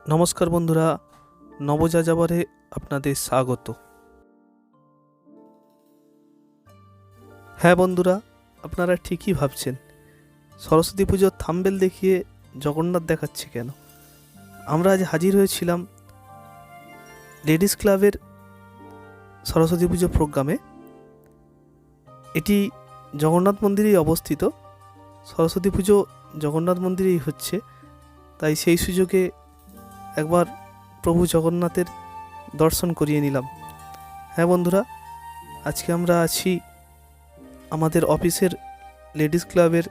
নমস্কার বন্ধুরা, নবযাযাবরে আপনাদের স্বাগত। হ্যাঁ বন্ধুরা, আপনারা ঠিকই ভাবছেন, সরস্বতী পুজোর থাম্বনেল দেখিয়ে জগন্নাথ দেখাচ্ছে কেন। আমরা আজ হাজির হয়েছিলাম লেডিস ক্লাবের সরস্বতী পুজো প্রোগ্রামে। এটি জগন্নাথ মন্দিরেই অবস্থিত। সরস্বতী পুজো জগন্নাথ মন্দিরেই হচ্ছে, তাই সেই সুযোগে একবার প্রভু জগন্নাথের দর্শন করিয়ে নিলাম। হ্যাঁ বন্ধুরা, আজকে আমরা আছি আমাদের অফিসের লেডিস ক্লাবের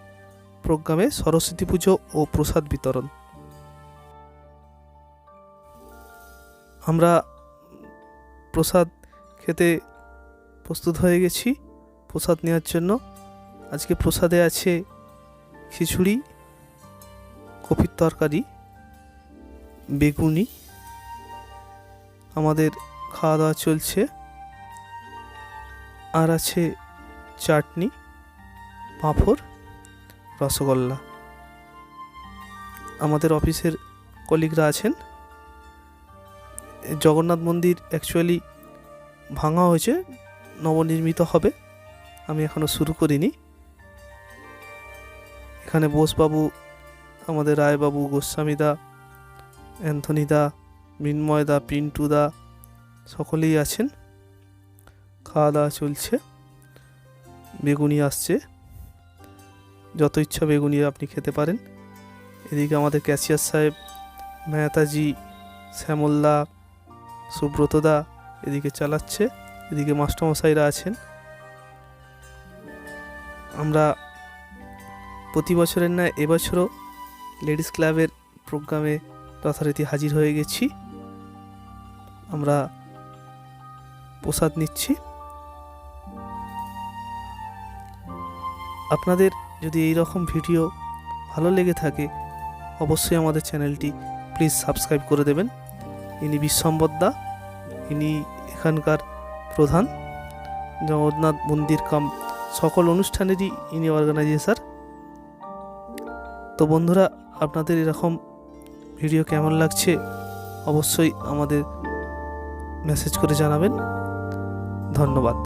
প্রোগ্রামে সরস্বতী পুজো ও প্রসাদ বিতরণ। আমরা প্রসাদ খেতে প্রস্তুত হয়ে গেছি প্রসাদ নেওয়ার জন্য। আজকে প্রসাদে আছে খিচুড়ি, কপির তরকারি, বেগুনি। আমাদের খাওয়া দাওয়া চলছে। আর আছে চাটনি, পাঁপড়, রসগোল্লা। আমাদের অফিসের কলিগরা আছেন। জগন্নাথ মন্দির অ্যাকচুয়ালি ভাঙা হয়েছে, নবনির্মিত হবে। আমি এখনও শুরু করিনি। এখানে বোসবাবু, আমাদের রায়বাবু, গোস্বামীদা, অ্যান্থনিদা, মৃন্ময়দা, পিন্টুদা সকলেই আছেন। খাওয়া দাওয়া চলছে। বেগুনি আসছে, যত ইচ্ছা বেগুনি আপনি খেতে পারেন। এদিকে আমাদের ক্যাশিয়ার সাহেব, মেহতাজি, শ্যামলদা, সুব্রতদা এদিকে চালাচ্ছে। এদিকে মাস্টারমশাইরা আছেন। আমরা প্রতি বছরের ন্যায় এবছরও লেডিস ক্লাবের প্রোগ্রামে যথারীতি হাজির হয়ে গেছি। আমরা প্রসাদ নিচ্ছি। আপনাদের যদি এই রকম ভিডিও ভালো লেগে থাকে, অবশ্যই আমাদের চ্যানেলটি প্লিজ সাবস্ক্রাইব করে দেবেন। ইনি বিশ্বম্বরদা, ইনি এখানকার প্রধান। জগন্নাথ মন্দির কাম সকল অনুষ্ঠানেরই ইনি অর্গানাইজেশন। তো বন্ধুরা, আপনাদের এরকম ভিডিও কেমন লাগছে অবশ্যই আমাদের মেসেজ করে জানাবেন। ধন্যবাদ।